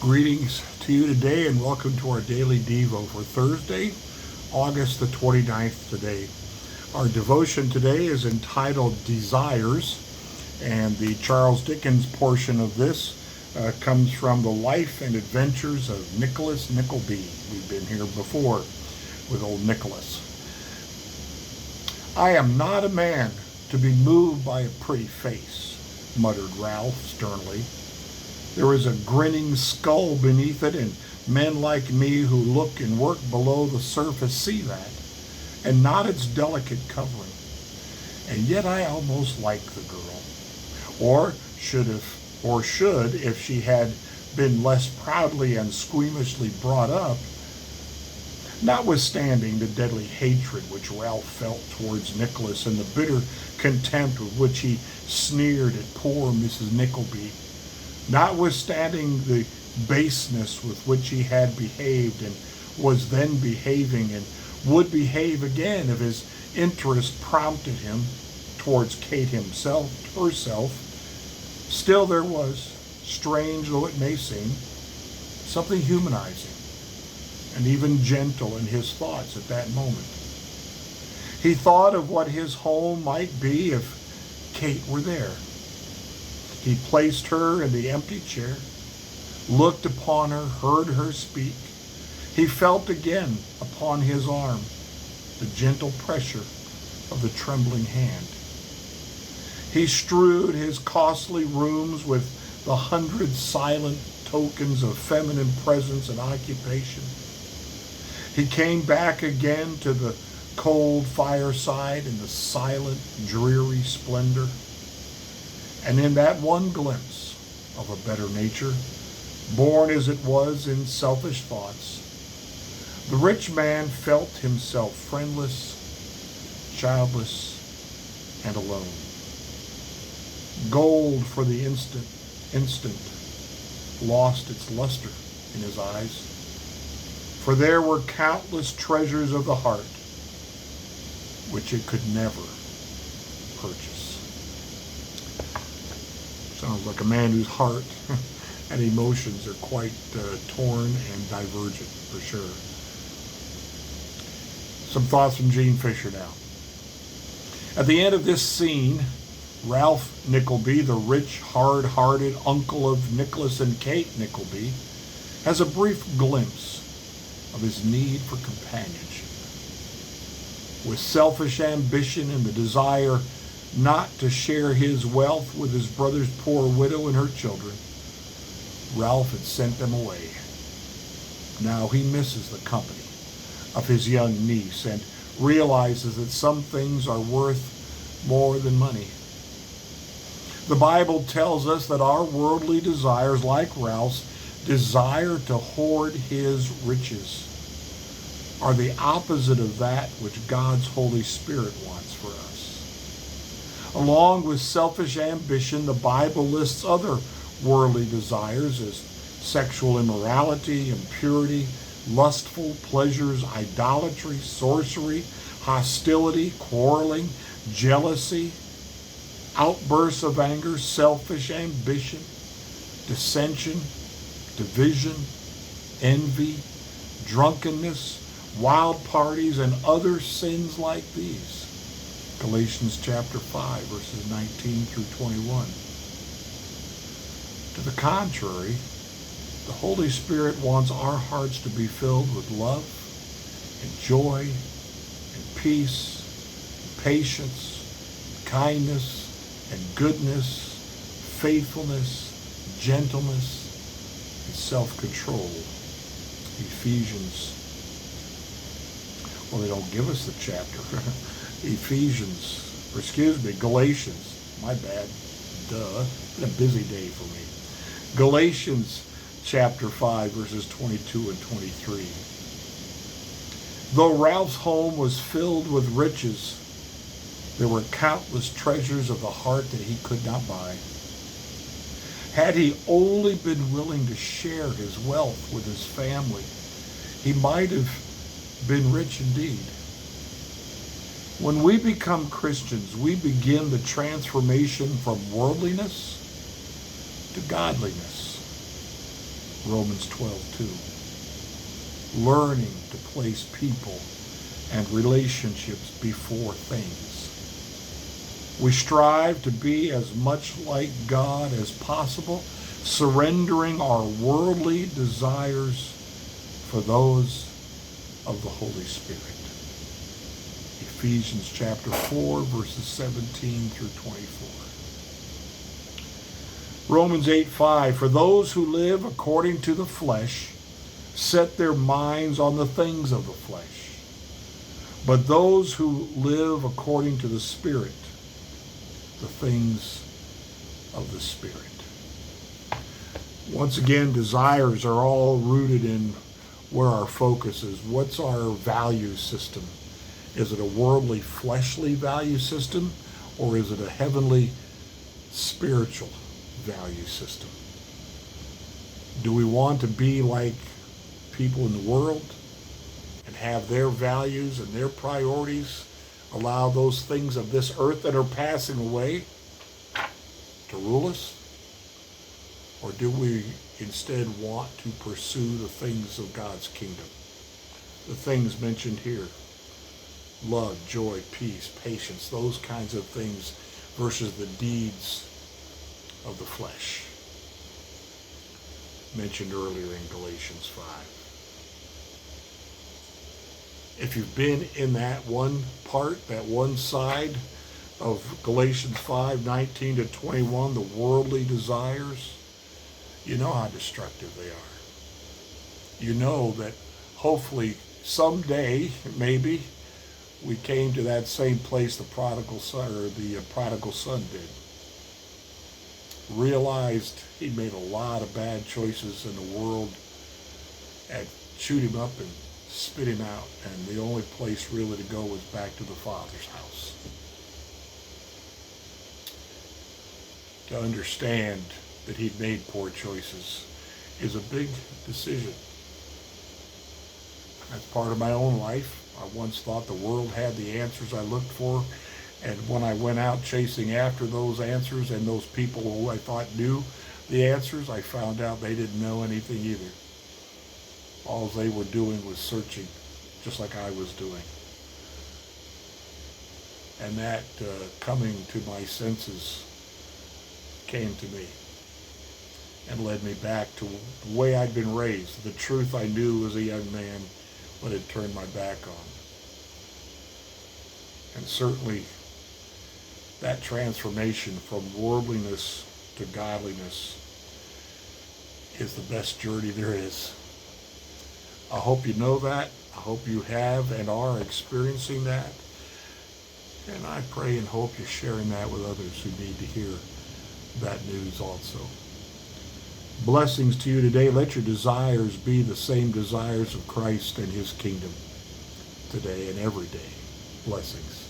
Greetings to you today and welcome to our daily Devo for Thursday, August the 29th today. Our devotion today is entitled Desires, and the Charles Dickens portion of this comes from the life and adventures of Nicholas Nickleby. We've been here before with old Nicholas. "I am not a man to be moved by a pretty face," muttered Ralph sternly. "There is a grinning skull beneath it, and men like me who look and work below the surface see that, and not its delicate covering. And yet I almost like the girl, or should, if she had been less proudly and squeamishly brought up." Notwithstanding the deadly hatred which Ralph felt towards Nicholas and the bitter contempt with which he sneered at poor Mrs. Nickleby, notwithstanding the baseness with which he had behaved and was then behaving and would behave again if his interest prompted him towards Kate herself, still there was, strange though it may seem, something humanizing and even gentle in his thoughts at that moment. He thought of what his home might be if Kate were there. He placed her in the empty chair, looked upon her, heard her speak. He felt again upon his arm the gentle pressure of the trembling hand. He strewed his costly rooms with the 100 silent tokens of feminine presence and occupation. He came back again to the cold fireside and the silent, dreary splendor. And in that one glimpse of a better nature, born as it was in selfish thoughts, the rich man felt himself friendless, childless, and alone. Gold for the instant lost its luster in his eyes, for there were countless treasures of the heart which it could never purchase. Sounds like a man whose heart and emotions are quite torn and divergent, for sure. Some thoughts from Gene Fisher now. At the end of this scene, Ralph Nickleby, the rich, hard-hearted uncle of Nicholas and Kate Nickleby, has a brief glimpse of his need for companionship. With selfish ambition and the desire not to share his wealth with his brother's poor widow and her children, Ralph had sent them away. Now he misses the company of his young niece and realizes that some things are worth more than money. The Bible tells us that our worldly desires, like Ralph's desire to hoard his riches, are the opposite of that which God's Holy Spirit wants for us. Along with selfish ambition, the Bible lists other worldly desires as sexual immorality, impurity, lustful pleasures, idolatry, sorcery, hostility, quarreling, jealousy, outbursts of anger, selfish ambition, dissension, division, envy, drunkenness, wild parties, and other sins like these. Galatians chapter 5, verses 19 through 21. To the contrary, the Holy Spirit wants our hearts to be filled with love and joy and peace, and patience, kindness, and goodness, faithfulness, gentleness, and self-control. Ephesians. Well, they don't give us the chapter. Galatians. My bad. Duh. It's been a busy day for me. Galatians chapter 5, verses 22 and 23. Though Ralph's home was filled with riches, there were countless treasures of the heart that he could not buy. Had he only been willing to share his wealth with his family, he might have been rich indeed. When we become Christians, we begin the transformation from worldliness to godliness. Romans 12:2. Learning to place people and relationships before things. We strive to be as much like God as possible, surrendering our worldly desires for those of the Holy Spirit. Ephesians chapter 4, verses 17 through 24. Romans 8:5, for those who live according to the flesh set their minds on the things of the flesh, but those who live according to the Spirit, the things of the Spirit. Once again, desires are all rooted in where our focus is. What's our value system? Is it a worldly, fleshly value system, or is it a heavenly, spiritual value system? Do we want to be like people in the world and have their values and their priorities allow those things of this earth that are passing away to rule us? Or do we instead want to pursue the things of God's kingdom? The things mentioned here: love, joy, peace, patience, those kinds of things versus the deeds of the flesh mentioned earlier in Galatians 5. If you've been in that one part, that one side of Galatians 5:19 to 21, the worldly desires, you know how destructive they are. You know that hopefully someday, maybe, we came to that same place the prodigal son did. Realized he made a lot of bad choices in the world and chewed him up and spit him out, and the only place really to go was back to the Father's house. To understand that he'd made poor choices is a big decision. That's part of my own life. I once thought the world had the answers I looked for, and when I went out chasing after those answers and those people who I thought knew the answers, I found out they didn't know anything either. All they were doing was searching, just like I was doing. And that coming to my senses came to me and led me back to the way I'd been raised, the truth I knew as a young man, but had turned my back on. And certainly that transformation from worldliness to godliness is the best journey there is. I hope you know that. I hope you have and are experiencing that. And I pray and hope you're sharing that with others who need to hear that news also. Blessings to you today. Let your desires be the same desires of Christ and his kingdom today and every day. Blessings.